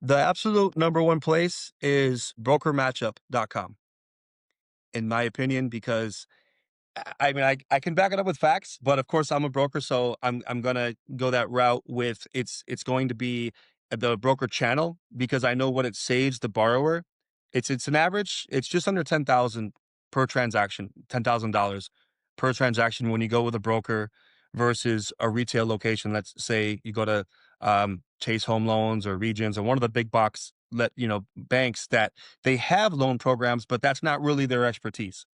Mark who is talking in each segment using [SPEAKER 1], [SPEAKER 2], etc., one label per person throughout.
[SPEAKER 1] The absolute number one place is brokermatchup.com, in my opinion, because I can back it up with facts, but of course I'm a broker, so I'm gonna go that route with it's going to be the broker channel because I know what it saves the borrower. It's an average, it's just under 10,000 per transaction, $10,000 per transaction when you go with a broker versus a retail location. Let's say you go to Chase Home Loans or Regions or one of the big box banks that they have loan programs, but that's not really their expertise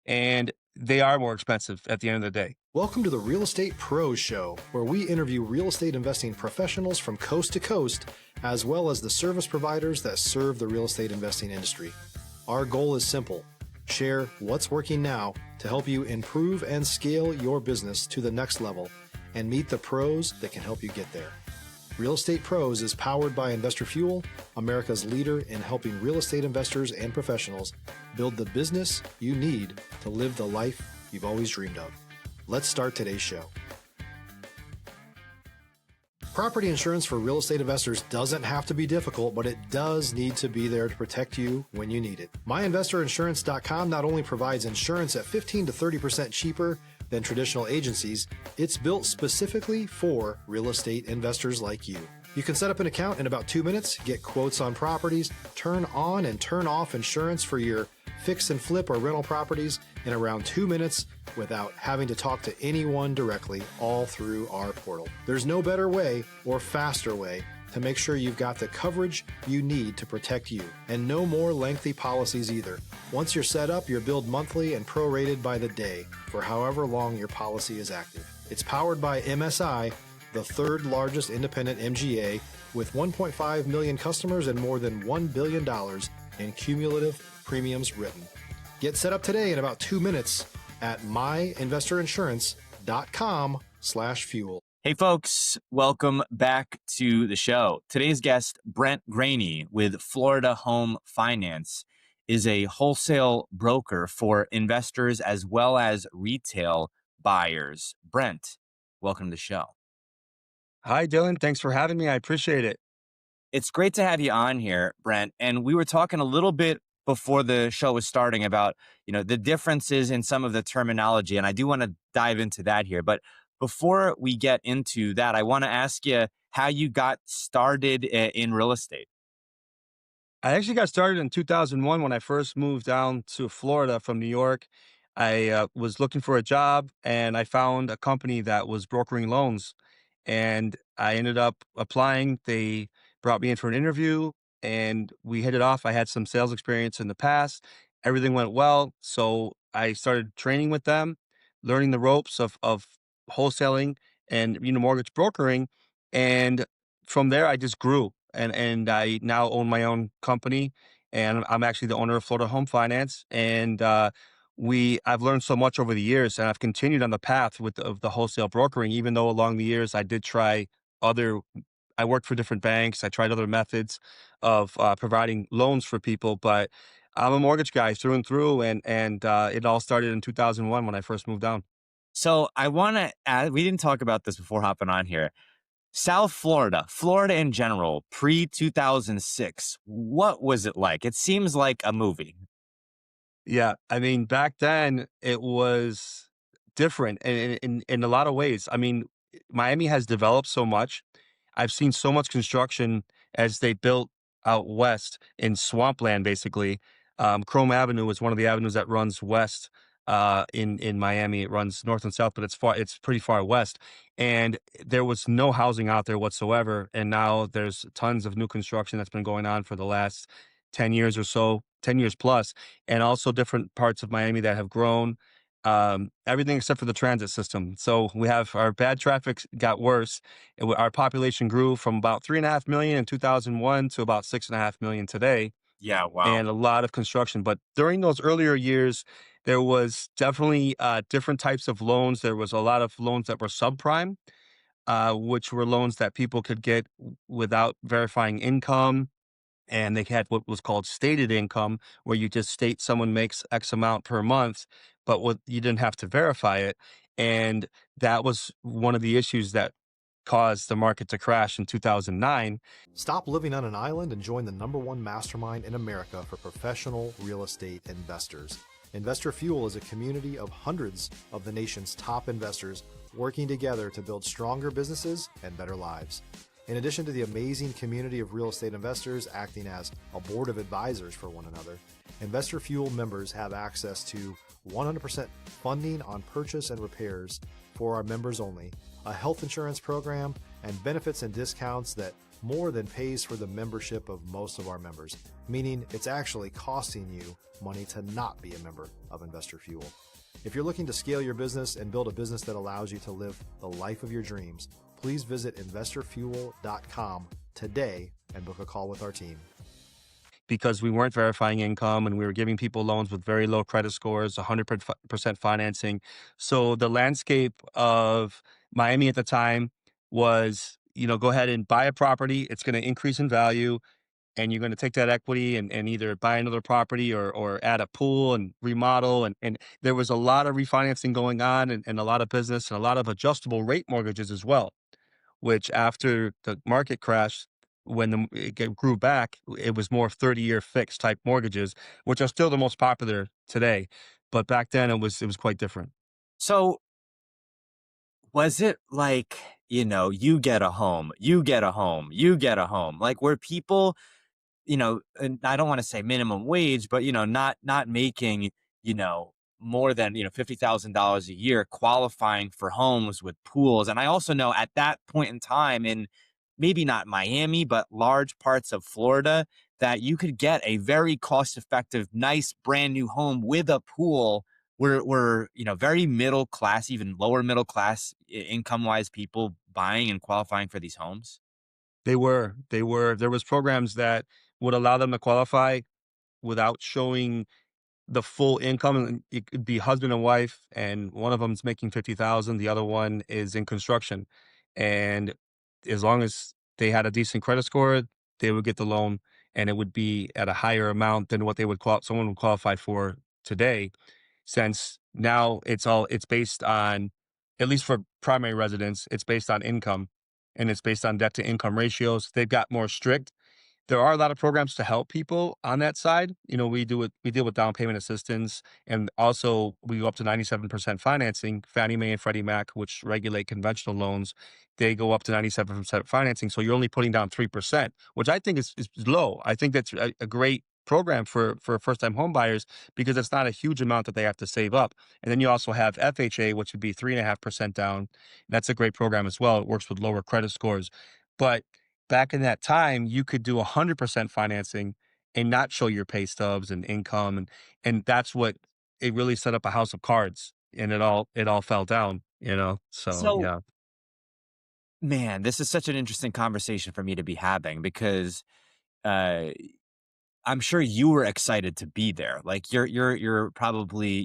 [SPEAKER 1] and they are more expensive at the end of the day.
[SPEAKER 2] Welcome to the Real Estate Pros Show, where we interview real estate investing professionals from coast to coast, as well as the service providers that serve the real estate investing industry. Our goal is simple: share what's working now to help you improve and scale your business to the next level and meet the pros that can help you get there. Real Estate Pros is powered by Investor Fuel, America's leader in helping real estate investors and professionals build the business you need to live the life you've always dreamed of. Let's start today's show. Property insurance for real estate investors doesn't have to be difficult, but it does need to be there to protect you when you need it. MyInvestorInsurance.com not only provides insurance at 15 to 30% cheaper than traditional agencies, it's built specifically for real estate investors like you. You can set up an account in about 2 minutes, get quotes on properties, turn on and turn off insurance for your fix and flip or rental properties in around 2 minutes without having to talk to anyone directly, all through our portal. There's no better way or faster way to make sure you've got the coverage you need to protect you, and no more lengthy policies either. Once you're set up, you're billed monthly and prorated by the day for however long your policy is active. It's powered by MSI, the third largest independent MGA, with 1.5 million customers and more than $1 billion in cumulative premiums written. Get set up today in about 2 minutes at myinvestorinsurance.com/fuel.
[SPEAKER 3] Hey folks, welcome back to the show. Today's guest, Brent Graney with Florida Home Finance, is a wholesale broker for investors as well as retail buyers. Brent, welcome to the show.
[SPEAKER 1] Hi, Dylan. Thanks for having me. I appreciate it.
[SPEAKER 3] It's great to have you on here, Brent. And we were talking a little bit before the show was starting about, the differences in some of the terminology. And I do want to dive into that here. But before we get into that, I want to ask you how you got started in real estate.
[SPEAKER 1] I actually got started in 2001 when I first moved down to Florida from New York. I was looking for a job and I found a company that was brokering loans. And I ended up applying. They brought me in for an interview and we hit it off. I had some sales experience in the past. Everything went well. So I started training with them, learning the ropes of wholesaling and mortgage brokering. And from there I just grew and I now own my own company and I'm actually the owner of Florida Home Finance. And I've learned so much over the years, and I've continued on the path of the wholesale brokering, even though along the years I did try other. I worked for different banks. I tried other methods of providing loans for people, but I'm a mortgage guy through and through, and it all started in 2001 when I first moved down.
[SPEAKER 3] So I want to add, we didn't talk about this before hopping on here. South Florida, Florida in general, pre-2006, what was it like? It seems like a movie.
[SPEAKER 1] Yeah, I mean, back then it was different in a lot of ways. I mean, Miami has developed so much. I've seen so much construction as they built out west in swampland, basically. Chrome Avenue is one of the avenues that runs west in Miami. It runs north and south, but it's pretty far west. And there was no housing out there whatsoever. And now there's tons of new construction that's been going on for the last 10 years or so, 10 years plus, and also different parts of Miami that have grown. Everything except for the transit system. So we have our bad traffic got worse. Our population grew from about 3.5 million in 2001 to about 6.5 million today,
[SPEAKER 3] Yeah, wow.
[SPEAKER 1] and a lot of construction. But during those earlier years, there was definitely different types of loans. There was a lot of loans that were subprime, which were loans that people could get without verifying income, and they had what was called stated income, where you just state someone makes X amount per month, but what you didn't have to verify it. And that was one of the issues that caused the market to crash in 2009.
[SPEAKER 2] Stop living on an island and join the #1 mastermind in America for professional real estate investors. Investor Fuel is a community of hundreds of the nation's top investors working together to build stronger businesses and better lives. In addition to the amazing community of real estate investors acting as a board of advisors for one another, Investor Fuel members have access to 100% funding on purchase and repairs for our members only, a health insurance program, and benefits and discounts that more than pays for the membership of most of our members, meaning it's actually costing you money to not be a member of Investor Fuel. If you're looking to scale your business and build a business that allows you to live the life of your dreams, please visit investorfuel.com today and book a call with our team.
[SPEAKER 1] Because we weren't verifying income and we were giving people loans with very low credit scores, 100% financing. So the landscape of Miami at the time was, go ahead and buy a property. It's going to increase in value, and you're going to take that equity and either buy another property or add a pool and remodel. And there was a lot of refinancing going on, and a lot of business and a lot of adjustable rate mortgages as well, which after the market crash, when grew back, it was more 30-year fixed type mortgages, which are still the most popular today. But back then it was quite different.
[SPEAKER 3] So was it like, you get a home, you get a home, you get a home? Like, were people, and I don't want to say minimum wage, but not making, more than, $50,000 a year qualifying for homes with pools? And I also know at that point in time in maybe not Miami, but large parts of Florida, that you could get a very cost effective, nice brand new home with a pool were very middle class, even lower middle class income wise people buying and qualifying for these homes.
[SPEAKER 1] There was programs that would allow them to qualify without showing the full income. And it could be husband and wife, and one of them's making 50,000, the other one is in construction. And as long as they had a decent credit score, they would get the loan, and it would be at a higher amount than what someone would qualify for today, since now it's based on, at least for primary residence, it's based on income, and it's based on debt to income ratios. They've got more strict. There are a lot of programs to help people on that side. We deal with down payment assistance, and also we go up to 97% financing. Fannie Mae and Freddie Mac, which regulate conventional loans, they go up to 97% financing. So you're only putting down 3%, which I think is low. I think that's a great program for first time home buyers, because it's not a huge amount that they have to save up. And then you also have FHA, which would be 3.5% down. That's a great program as well. It works with lower credit scores. But back in that time, you could do 100% financing and not show your pay stubs and income, and that's what it really set up a house of cards, and it all fell down, So
[SPEAKER 3] So,
[SPEAKER 1] yeah.
[SPEAKER 3] man, this is such an interesting conversation for me to be having because uh, I'm sure you were excited to be there. Like you're probably,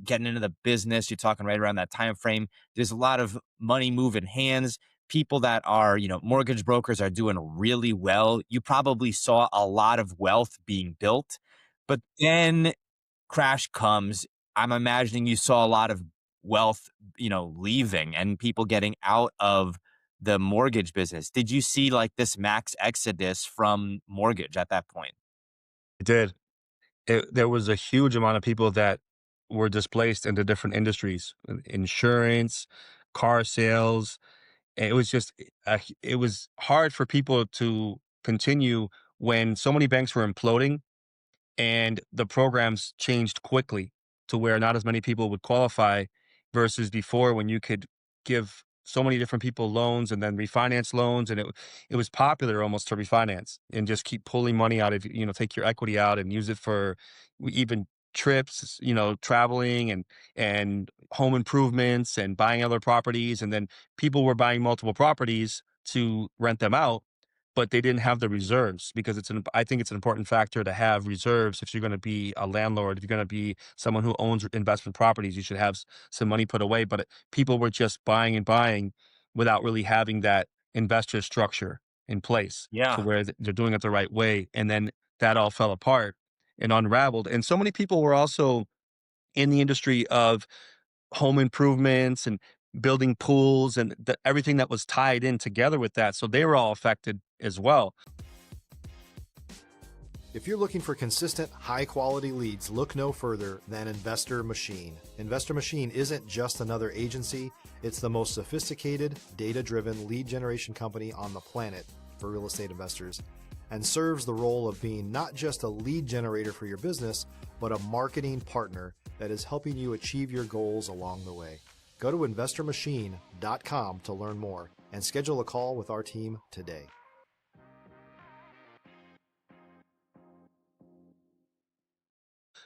[SPEAKER 3] getting into the business. You're talking right around that time frame. There's a lot of money moving hands. People that are, mortgage brokers are doing really well. You probably saw a lot of wealth being built. But then crash comes. I'm imagining you saw a lot of wealth, leaving and people getting out of the mortgage business. Did you see like this max exodus from mortgage at that point?
[SPEAKER 1] It did. There was a huge amount of people that were displaced into different industries, insurance, car sales. And it was just it was hard for people to continue when so many banks were imploding, and the programs changed quickly to where not as many people would qualify versus before, when you could give so many different people loans and then refinance loans, and it was popular almost to refinance and just keep pulling money out of, take your equity out and use it for even trips, traveling and home improvements and buying other properties. And then people were buying multiple properties to rent them out, but they didn't have the reserves, because I think it's an important factor to have reserves. If you're going to be a landlord, if you're going to be someone who owns investment properties, you should have some money put away. But people were just buying and buying without really having that investor structure in place to
[SPEAKER 3] Yeah.
[SPEAKER 1] where they're doing it the right way. And then that all fell apart and unraveled. And so many people were also in the industry of home improvements and building pools and everything that was tied in together with that. So they were all affected as well.
[SPEAKER 2] If you're looking for consistent, high quality leads, look no further than Investor Machine. Investor Machine isn't just another agency, it's the most sophisticated, data driven lead generation company on the planet for real estate investors, and serves the role of being not just a lead generator for your business, but a marketing partner that is helping you achieve your goals along the way. Go to investormachine.com to learn more and schedule a call with our team today.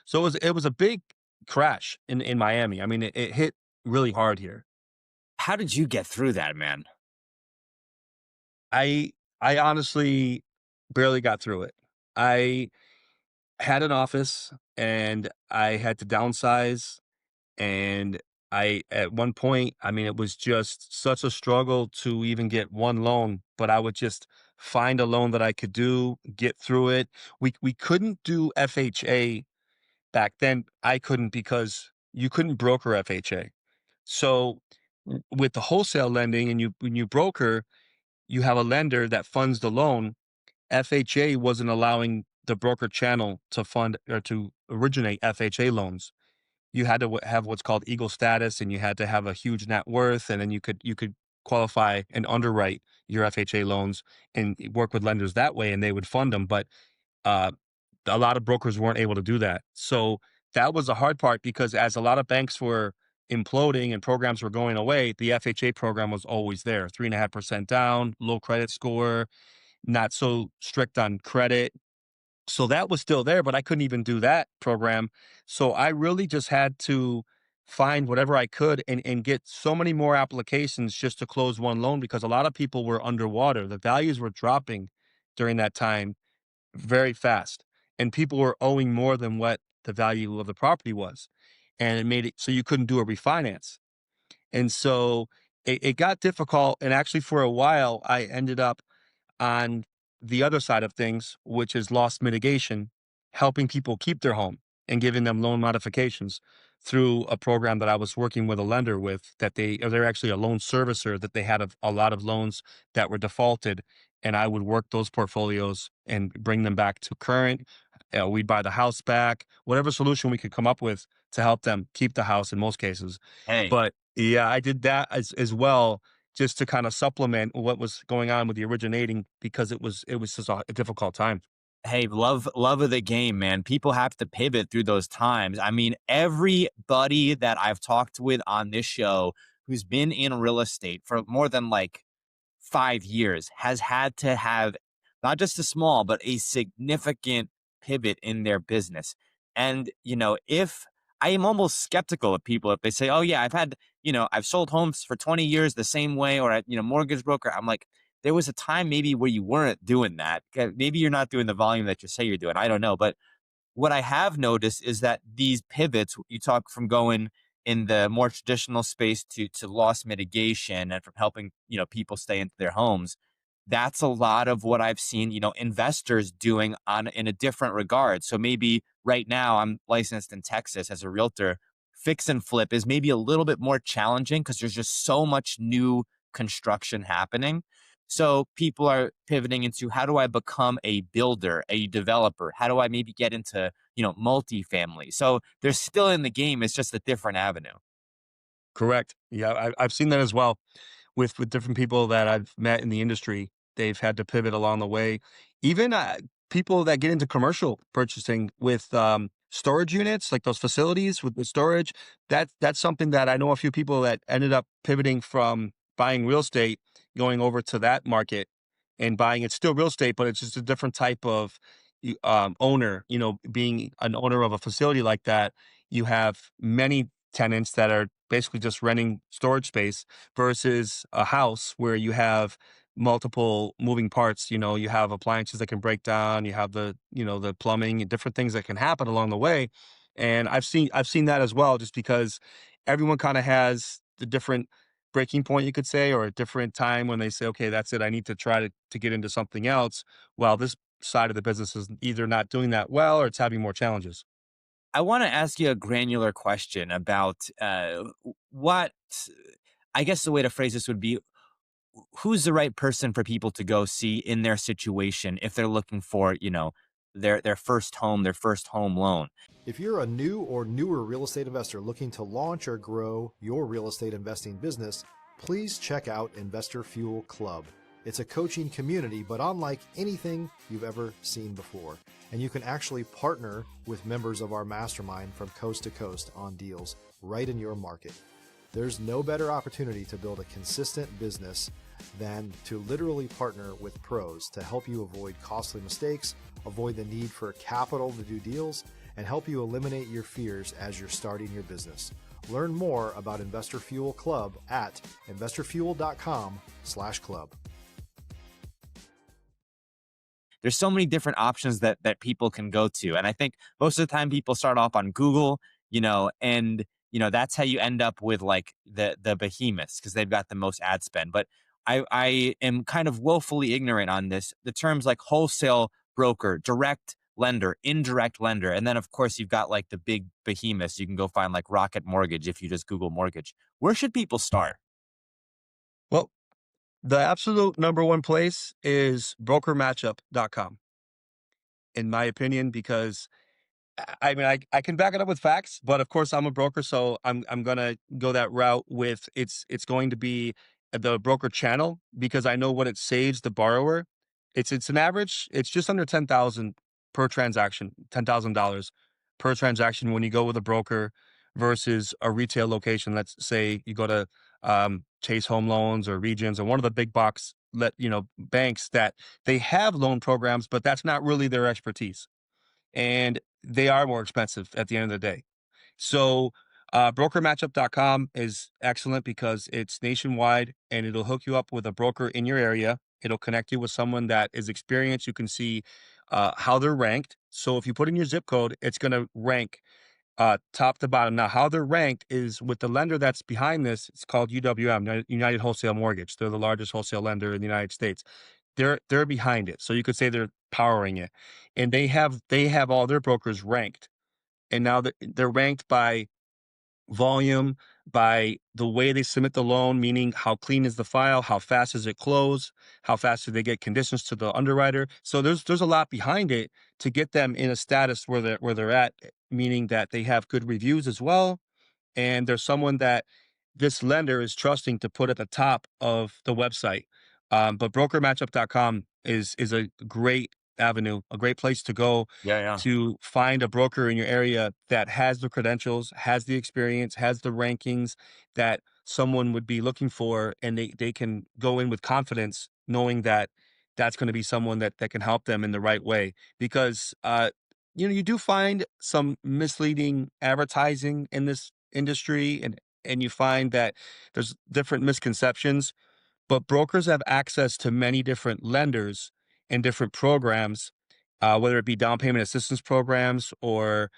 [SPEAKER 1] So it was a big crash in Miami. I mean, it hit really hard here.
[SPEAKER 3] How did you get through that, man?
[SPEAKER 1] I I honestly barely got through it. I had an office and I had to downsize, and I at one point, I mean, it was just such a struggle to even get one loan, but I would just find a loan that I could do, get through it. We couldn't do FHA back then. I couldn't because you couldn't broker FHA. So with the wholesale lending and you when you broker, you have a lender that funds the loan. FHA wasn't allowing the broker channel to fund or to originate FHA loans. You had to have what's called Eagle status, and you had to have a huge net worth, and then you could qualify and underwrite your FHA loans and work with lenders that way, and they would fund them. But uh, a lot of brokers weren't able to do that. So that was the hard part because as a lot of banks were imploding and programs were going away, the FHA program was always there. 3.5% down, low credit score, not so strict on credit. So that was still there, but I couldn't even do that program. So I really just had to find whatever I could and get so many more applications just to close one loan because a lot of people were underwater. The values were dropping during that time very fast, and people were owing more than what the value of the property was. And it made it so you couldn't do a refinance. And so it got difficult. And actually, for a while, I ended up on the other side of things, which is loss mitigation, helping people keep their home and giving them loan modifications through a program that I was working with a lender with that they're actually a loan servicer that they had a lot of loans that were defaulted, and I would work those portfolios and bring them back to current. We'd buy the house back, whatever solution we could come up with to help them keep the house in most cases.
[SPEAKER 3] Hey,
[SPEAKER 1] But yeah, I did that as well just to kind of supplement what was going on with the originating because it was just a difficult time.
[SPEAKER 3] hey, love of the game, man. People have to pivot through those times. I mean, everybody that I've talked with on this show who's been in real estate for more than like 5 years has had to have not just a small, but a significant pivot in their business. And, if I am almost skeptical of people if they say, oh, yeah, I've sold homes for 20 years the same way, or, mortgage broker. I'm like, there was a time maybe where you weren't doing that. Maybe you're not doing the volume that you say you're doing. I don't know. But what I have noticed is that these pivots, you talk from going in the more traditional space to loss mitigation and from helping, people stay into their homes. That's a lot of what I've seen, investors doing on in a different regard. So maybe right now I'm licensed in Texas as a realtor. Fix and flip is maybe a little bit more challenging because there's just so much new construction happening. So people are pivoting into how do I become a builder, a developer? How do I maybe get into, multifamily? So they're still in the game. It's just a different avenue.
[SPEAKER 1] Correct. Yeah, I've seen that as well with different people that I've met in the industry. They've had to pivot along the way. Even people that get into commercial purchasing with storage units, like those facilities with the storage. That's something that I know a few people that ended up pivoting from buying real estate, going over to that market and buying. It's still real estate, but it's just a different type of owner. Being an owner of a facility like that, you have many tenants that are basically just renting storage space versus a house where you have multiple moving parts. You have appliances that can break down, you have the plumbing and different things that can happen along the way. And I've seen that as well, just because everyone kind of has the different breaking point, you could say, or a different time when they say, okay, that's it, I need to try to get into something else. Well, this side of the business is either not doing that well or it's having more challenges.
[SPEAKER 3] I want to ask you a granular question about what I guess the way to phrase this would be, who's the right person for people to go see in their situation if they're looking for, their first home, their first home loan?
[SPEAKER 2] If you're a new or newer real estate investor looking to launch or grow your real estate investing business, please check out Investor Fuel Club. It's a coaching community, but unlike anything you've ever seen before. And you can actually partner with members of our mastermind from coast to coast on deals right in your market. There's no better opportunity to build a consistent business than to literally partner with pros to help you avoid costly mistakes, avoid the need for capital to do deals, and help you eliminate your fears as you're starting your business. Learn more about Investor Fuel Club at investorfuel.com/club.
[SPEAKER 3] There's so many different options that people can go to. And I think most of the time people start off on Google, and that's how you end up with like the behemoths because they've got the most ad spend. But I am kind of woefully ignorant on this. The terms like wholesale broker, direct lender, indirect lender, and then of course you've got like the big behemoths. You can go find like Rocket Mortgage if you just Google mortgage. Where should people start?
[SPEAKER 1] Well, the absolute number one place is brokermatchup.com, in my opinion, because I mean, I can back it up with facts, but of course I'm a broker, so I'm gonna go that route with it's going to be the broker channel because I know what it saves the borrower. It's an average. It's just under 10,000 per transaction, $10,000 per transaction when you go with a broker versus a retail location. Let's say you go to Chase Home Loans or Regions or one of the big box banks that they have loan programs, but that's not really their expertise and they are more expensive at the end of the day. So, brokermatchup.com is excellent because it's nationwide and it'll hook you up with a broker in your area. It'll connect you with someone that is experienced. You can see how they're ranked. So, if you put in your zip code, it's going to rank top to bottom. Now, how they're ranked is with the lender that's behind this. It's called UWM, United Wholesale Mortgage. They're the largest wholesale lender in the United States. They're behind it. So you could say they're powering it. And they have all their brokers ranked. And now they're ranked by volume, by the way they submit the loan, meaning how clean is the file, how fast does it close, how fast do they get conditions to the underwriter. So there's a lot behind it to get them in a status where they're at, meaning that they have good reviews as well and there's someone that this lender is trusting to put at the top of the website. But brokermatchup.com is a great avenue, a great place to go
[SPEAKER 3] Yeah, yeah.
[SPEAKER 1] to find a broker in your area that has the credentials, has the experience, has the rankings that someone would be looking for, and they can go in with confidence, knowing that that's going to be someone that can help them in the right way. Because you do find some misleading advertising in this industry and you find that there's different misconceptions, but brokers have access to many different lenders and different programs, whether it be down payment assistance programs or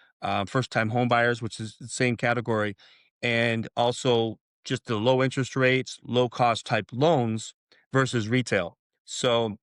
[SPEAKER 1] first time home buyers, which is the same category, and also just the low interest rates, low cost type loans versus retail. So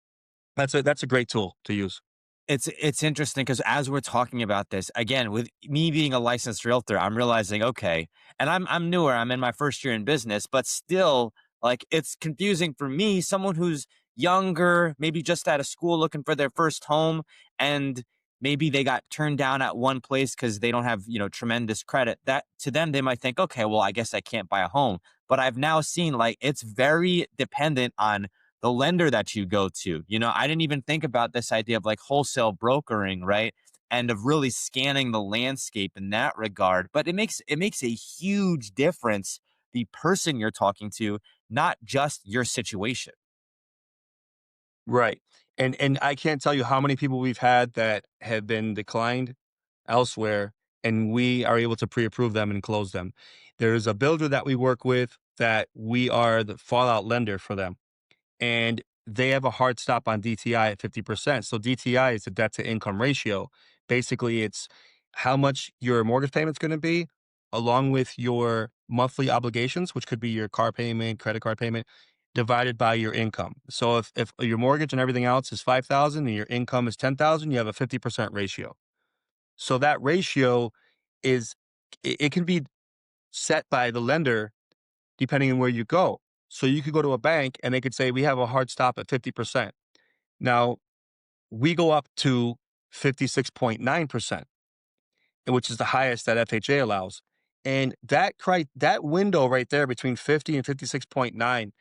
[SPEAKER 1] that's a great tool to use.
[SPEAKER 3] It's interesting because as we're talking about this, again, with me being a licensed realtor, I'm realizing, okay, and I'm newer, I'm in my first year in business, but still, like, it's confusing for me, someone who's younger, maybe just out of school looking for their first home, and maybe they got turned down at one place because they don't have, tremendous credit. That to them, they might think, okay, well, I guess I can't buy a home. But I've now seen like it's very dependent on the lender that you go to. I didn't even think about this idea of like wholesale brokering, right? And of really scanning the landscape in that regard. But it makes a huge difference the person you're talking to, not just your situation.
[SPEAKER 1] Right. And I can't tell you how many people we've had that have been declined elsewhere, and we are able to pre-approve them and close them. There's a builder that we work with that we are the fallout lender for them, and they have a hard stop on DTI at 50%. So DTI is the debt to income ratio. Basically, it's how much your mortgage payment's going to be, along with your monthly obligations, which could be your car payment, credit card payment, divided by your income. So if your mortgage and everything else is 5,000 and your income is 10,000, you have a 50% ratio. So that ratio is it can be set by the lender depending on where you go. So you could go to a bank and they could say, we have a hard stop at 50%. Now, we go up to 56.9%, which is the highest that FHA allows. And that window right there between 50 and 56.9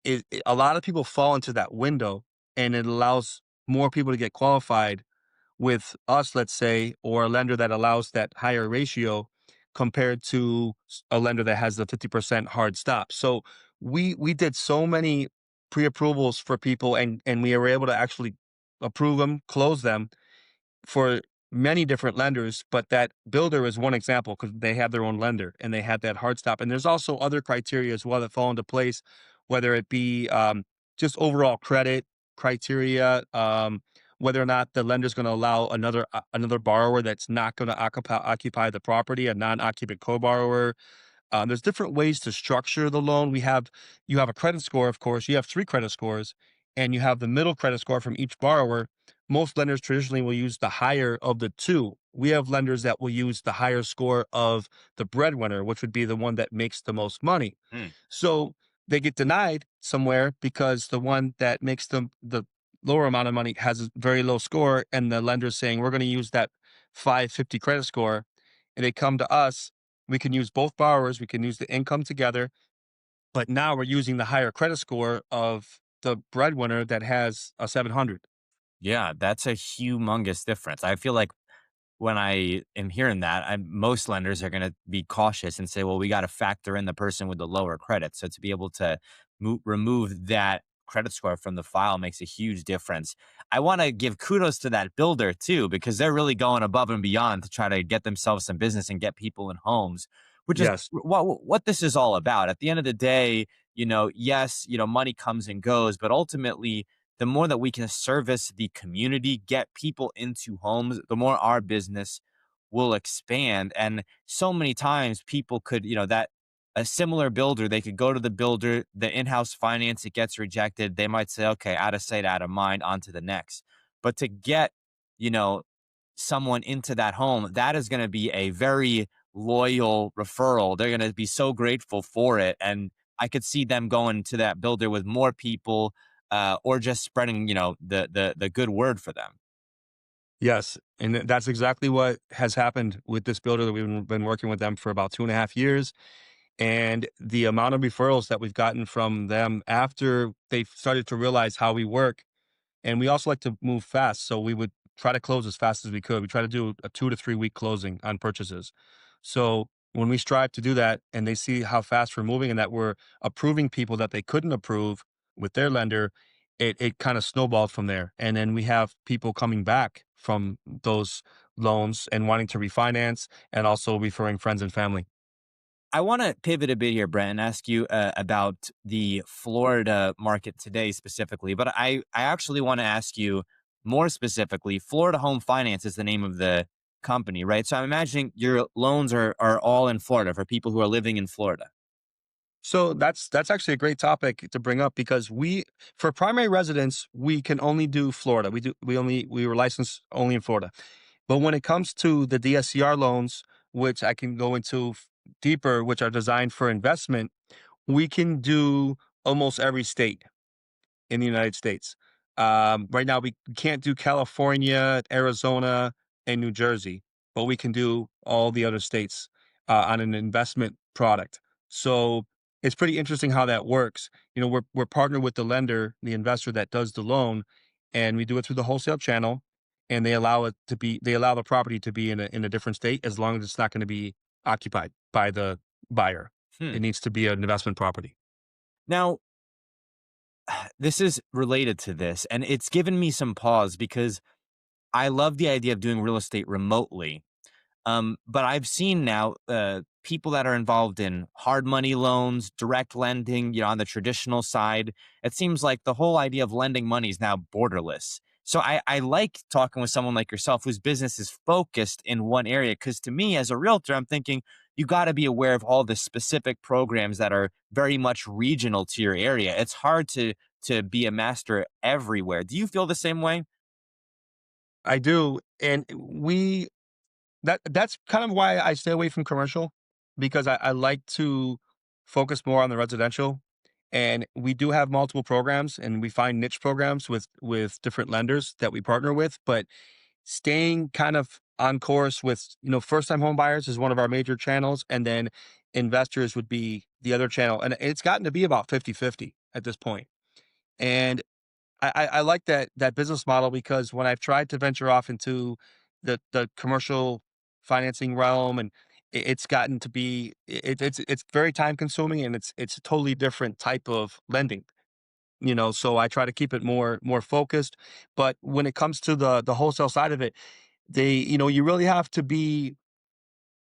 [SPEAKER 1] is a lot of people fall into that window, and it allows more people to get qualified with us, let's say, or a lender that allows that higher ratio compared to a lender that has the 50% hard stop. So we did so many pre-approvals for people, and we were able to actually approve them, close them for many different lenders, but that builder is one example because they have their own lender and they had that hard stop. And there's also other criteria as well that fall into place, whether it be just overall credit criteria, whether or not the lender's going to allow another borrower that's not going to occupy the property, a non-occupant co-borrower. There's different ways to structure the loan. You have a credit score, of course. You have three credit scores, and you have the middle credit score from each borrower. Most lenders traditionally will use the higher of the two. We have lenders that will use the higher score of the breadwinner, which would be the one that makes the most money.
[SPEAKER 3] Hmm.
[SPEAKER 1] So they get denied somewhere because the one that makes the lower amount of money has a very low score, and the lender's saying we're going to use that 550 credit score, and they come to us. We can use both borrowers. We can use the income together, but now we're using the higher credit score of the breadwinner that has a 700.
[SPEAKER 3] Yeah, that's a humongous difference. I feel like when I am hearing that, most lenders are going to be cautious and say, well, we got to factor in the person with the lower credit. So to be able to remove that credit score from the file makes a huge difference. I want to give kudos to that builder too, because they're really going above and beyond to try to get themselves some business and get people in homes, which is
[SPEAKER 1] Yes.
[SPEAKER 3] what this is all about. At the end of the day, yes, money comes and goes, but ultimately, the more that we can service the community, get people into homes, the more our business will expand. And so many times people could, that a similar builder, they could go to the builder, the in-house finance, it gets rejected. They might say, okay, out of sight, out of mind, on to the next. But to get, you know, someone into that home, that is going to be a very loyal referral. They're going to be so grateful for it. And I could see them going to that builder with more people, or just spreading, the good word for them.
[SPEAKER 1] Yes. And that's exactly what has happened with this builder that we've been working with them for about 2.5 years. And the amount of referrals that we've gotten from them after they've started to realize how we work. And we also like to move fast. So we would try to close as fast as we could. We try to do a 2 to 3 week closing on purchases. So when we strive to do that and they see how fast we're moving and that we're approving people that they couldn't approve with their lender, it kind of snowballed from there. And then we have people coming back from those loans and wanting to refinance and also referring friends and family.
[SPEAKER 3] I want to pivot a bit here, Brent, and ask you about the Florida market today specifically. But I actually want to ask you more specifically. Florida Home Finance is the name of the company, right? So I'm imagining your loans are all in Florida for people who are living in Florida.
[SPEAKER 1] So that's actually a great topic to bring up because we for primary residence we can only do Florida. We were licensed only in Florida. But when it comes to the DSCR loans, which I can go into deeper, which are designed for investment, we can do almost every state in the United States. Right now, we can't do California, Arizona, and New Jersey, but we can do all the other states on an investment product. So it's pretty interesting how that works. We're partnered with the lender, the investor that does the loan, and we do it through the wholesale channel. And they allow the property to be in a different state as long as it's not going to be occupied by the buyer.
[SPEAKER 3] Hmm.
[SPEAKER 1] It needs to be an investment property.
[SPEAKER 3] Now, this is related to this, and it's given me some pause because I love the idea of doing real estate remotely. But I've seen now people that are involved in hard money loans, direct lending, on the traditional side. It seems like the whole idea of lending money is now borderless. So I like talking with someone like yourself whose business is focused in one area. Because to me, as a realtor, I'm thinking you got to be aware of all the specific programs that are very much regional to your area. It's hard to be a master everywhere. Do you feel the same way?
[SPEAKER 1] I do, and that's kind of why I stay away from commercial because I like to focus more on the residential. And we do have multiple programs, and we find niche programs with different lenders that we partner with. But staying kind of on course with, first time home buyers is one of our major channels, and then investors would be the other channel. And it's gotten to be about 50-50 at this point. And I like that business model, because when I've tried to venture off into the commercial financing realm, and it's gotten to be it's very time consuming, and it's a totally different type of lending. So I try to keep it more focused. But when it comes to the wholesale side of it, you really have to be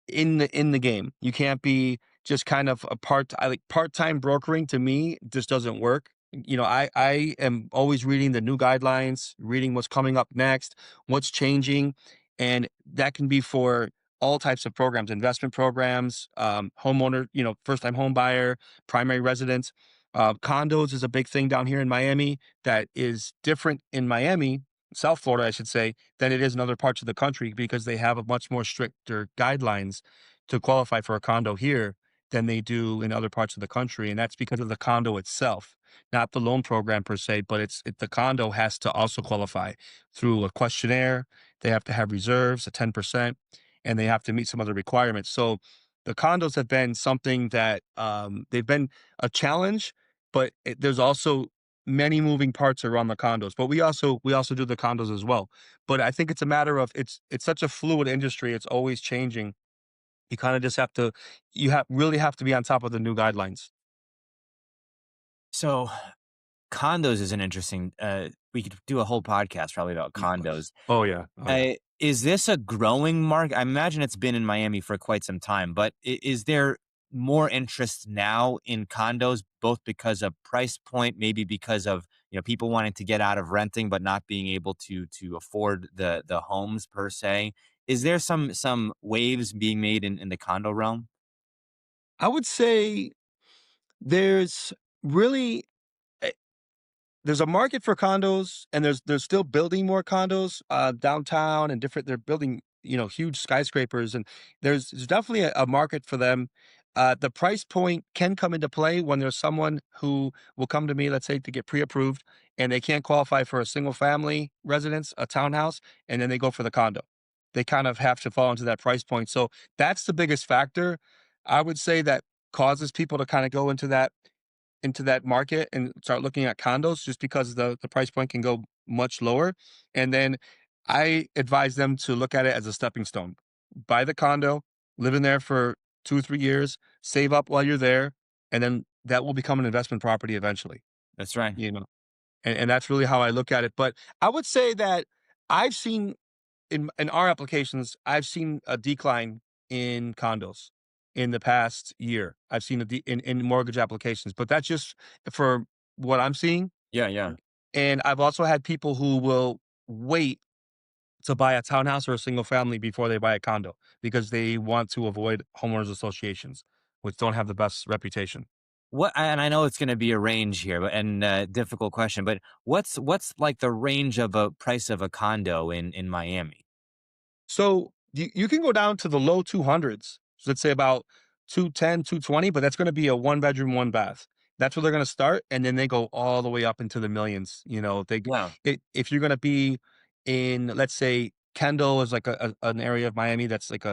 [SPEAKER 1] in the game. You can't be just kind of a I like part-time brokering. To me, just doesn't work. I am always reading the new guidelines, reading what's coming up next, what's changing, and that can be for all types of programs, investment programs, homeowner, first-time home buyer, primary residence. Condos is a big thing down here in Miami that is different in Miami, South Florida, I should say, than it is in other parts of the country, because they have a much more stricter guidelines to qualify for a condo here than they do in other parts of the country. And that's because of the condo itself, not the loan program per se, but the condo has to also qualify through a questionnaire. They have to have reserves, a 10%, and they have to meet some other requirements. So the condos have been something that they've been a challenge, but there's also many moving parts around the condos. But we also do the condos as well. But I think it's a matter of it's such a fluid industry. It's always changing. You kind of just have to really have to be on top of the new guidelines.
[SPEAKER 3] So condos is an interesting. We could do a whole podcast probably about condos.
[SPEAKER 1] Oh yeah. Oh yeah.
[SPEAKER 3] Is this a growing market? I imagine it's been in Miami for quite some time, but is there more interest now in condos, both because of price point, maybe because of people wanting to get out of renting but not being able to afford the homes per se? Is there some waves being made in the condo realm?
[SPEAKER 1] I would say there's really there's a market for condos, and there's still building more condos downtown, and different. They're building huge skyscrapers, and there's definitely a market for them. The price point can come into play when there's someone who will come to me, let's say, to get pre-approved, and they can't qualify for a single family residence, a townhouse, and then they go for the condo. They kind of have to fall into that price point. So that's the biggest factor, I would say, that causes people to kind of go into that market and start looking at condos, just because the price point can go much lower. And then I advise them to look at it as a stepping stone. Buy the condo, live in there for 2 or 3 years, save up while you're there, and then that will become an investment property eventually.
[SPEAKER 3] That's right.
[SPEAKER 1] You know, and that's really how I look at it. But I would say that I've seen in our applications, I've seen a decline in condos in the past year. I've seen in mortgage applications, but that's just for what I'm seeing.
[SPEAKER 3] Yeah, yeah.
[SPEAKER 1] And I've also had people who will wait to buy a townhouse or a single family before they buy a condo, because they want to avoid homeowners associations, which don't have the best reputation.
[SPEAKER 3] And I know it's going to be a range here, and difficult question, but what's like the range of a price of a condo in Miami?
[SPEAKER 1] So you can go down to the low 200s. So let's say about 210, 220, but that's going to be a one bedroom, one bath. That's where they're going to start. And then they go all the way up into the millions.
[SPEAKER 3] Yeah,
[SPEAKER 1] If you're going to be in, let's say, Kendall is like an area of Miami that's like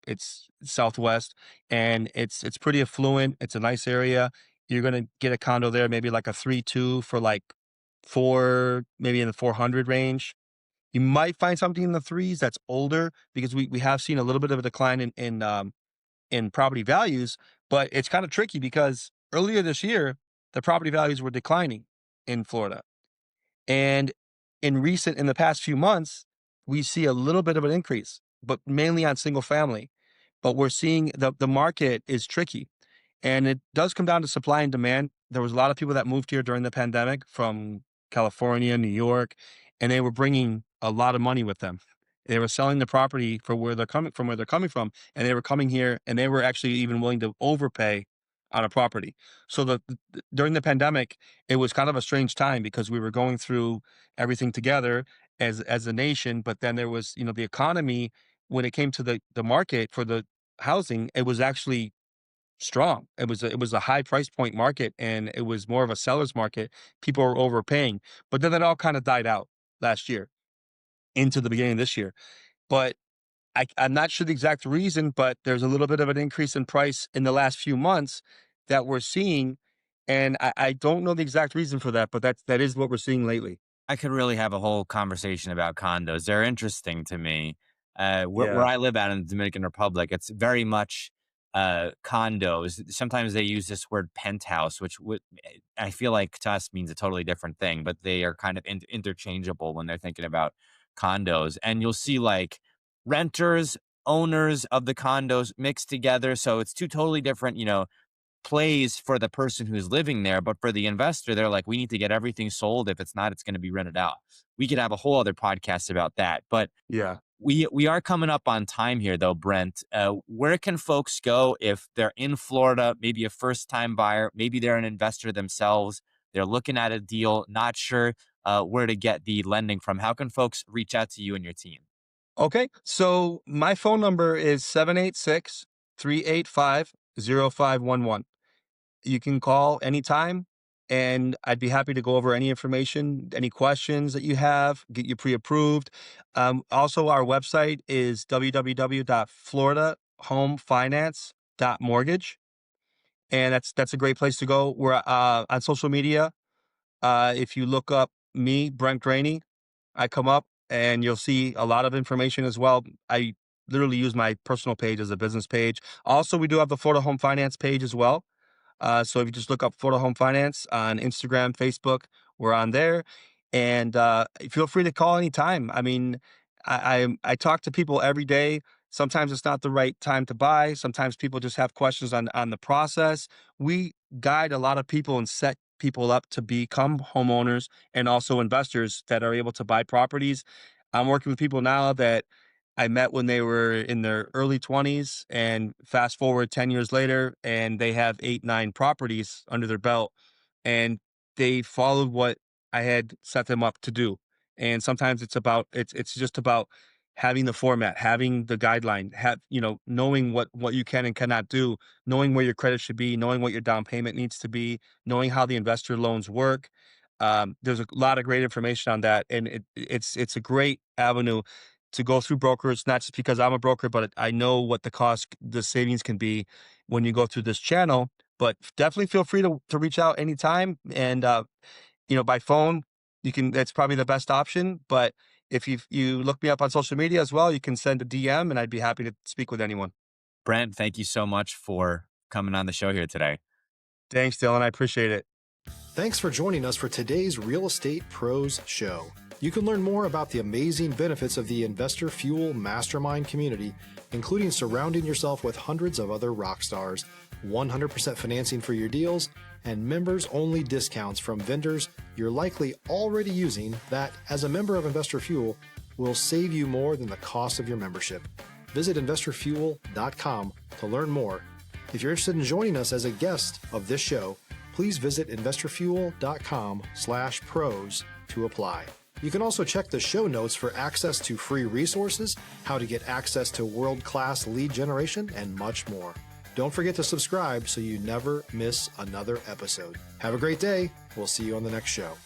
[SPEAKER 1] it's southwest, and it's pretty affluent. It's a nice area. You're going to get a condo there, maybe like a 3-2 for like maybe in the 400 range. You might find something in the threes that's older, because we have seen a little bit of a decline in property values. But it's kind of tricky, because earlier this year the property values were declining in Florida, and in the past few months we see a little bit of an increase, but mainly on single family. But we're seeing the market is tricky, and it does come down to supply and demand. There was a lot of people that moved here during the pandemic from California, New York, and they were bringing a lot of money with them. They were selling the property for where they're coming from, and they were coming here, and they were actually even willing to overpay on a property. So during the pandemic, it was kind of a strange time, because we were going through everything together as a nation. But then there was, the economy, when it came to the market for the housing, it was actually strong. It was a high price point market, and it was more of a seller's market. People were overpaying, but then that all kind of died out last year into the beginning of this year. But I'm not sure the exact reason, but there's a little bit of an increase in price in the last few months that we're seeing, and I don't know the exact reason for that, but that is what we're seeing lately.
[SPEAKER 3] I could really have a whole conversation about condos. They're interesting to me. Where
[SPEAKER 1] Yeah.
[SPEAKER 3] I live out in the Dominican Republic, it's very much condos. Sometimes they use this word penthouse, which I feel like to us means a totally different thing, but they are kind of interchangeable when they're thinking about condos. And you'll see like renters, owners of the condos mixed together. So it's two totally different, plays for the person who's living there, but for the investor, they're like, we need to get everything sold. If it's not, it's going to be rented out. We could have a whole other podcast about that. But
[SPEAKER 1] Yeah.
[SPEAKER 3] we are coming up on time here, though, Brent. Where can folks go if they're in Florida, maybe a first time buyer, maybe they're an investor themselves, they're looking at a deal, not sure where to get the lending from? How can folks reach out to you and your team?
[SPEAKER 1] Okay. So my phone number is 786-385-0511. You can call anytime, and I'd be happy to go over any information, any questions that you have, get you pre-approved. Also, our website is www.floridahomefinance.mortgage, and that's a great place to go. We're on social media. If you look up me, Brent Graney, I come up and you'll see a lot of information as well. I literally use my personal page as a business page. Also, we do have the Florida Home Finance page as well. So if you just look up Florida Home Finance on Instagram, Facebook, we're on there, and feel free to call anytime. I mean, I talk to people every day. Sometimes it's not the right time to buy. Sometimes people just have questions on the process. We guide a lot of people and set people up to become homeowners and also investors that are able to buy properties. I'm working with people now that I met when they were in their early 20s, and fast forward 10 years later, and they have 8, 9 properties under their belt, and they followed what I had set them up to do. And sometimes it's just about having the format, having the guideline, knowing what you can and cannot do, knowing where your credit should be, knowing what your down payment needs to be, knowing how the investor loans work. There's a lot of great information on that, and it's a great avenue to go through brokers, not just because I'm a broker, but I know what the savings can be when you go through this channel. But definitely feel free to reach out anytime. And, by phone, that's probably the best option. But if you look me up on social media as well, you can send a DM and I'd be happy to speak with anyone.
[SPEAKER 3] Brent, thank you so much for coming on the show here today.
[SPEAKER 1] Thanks, Dylan. I appreciate it.
[SPEAKER 2] Thanks for joining us for today's Real Estate Pros Show. You can learn more about the amazing benefits of the Investor Fuel Mastermind community, including surrounding yourself with hundreds of other rock stars, 100% financing for your deals, and members-only discounts from vendors you're likely already using that, as a member of Investor Fuel, will save you more than the cost of your membership. Visit investorfuel.com to learn more. If you're interested in joining us as a guest of this show, please visit investorfuel.com/pros to apply. You can also check the show notes for access to free resources, how to get access to world-class lead generation, and much more. Don't forget to subscribe so you never miss another episode. Have a great day. We'll see you on the next show.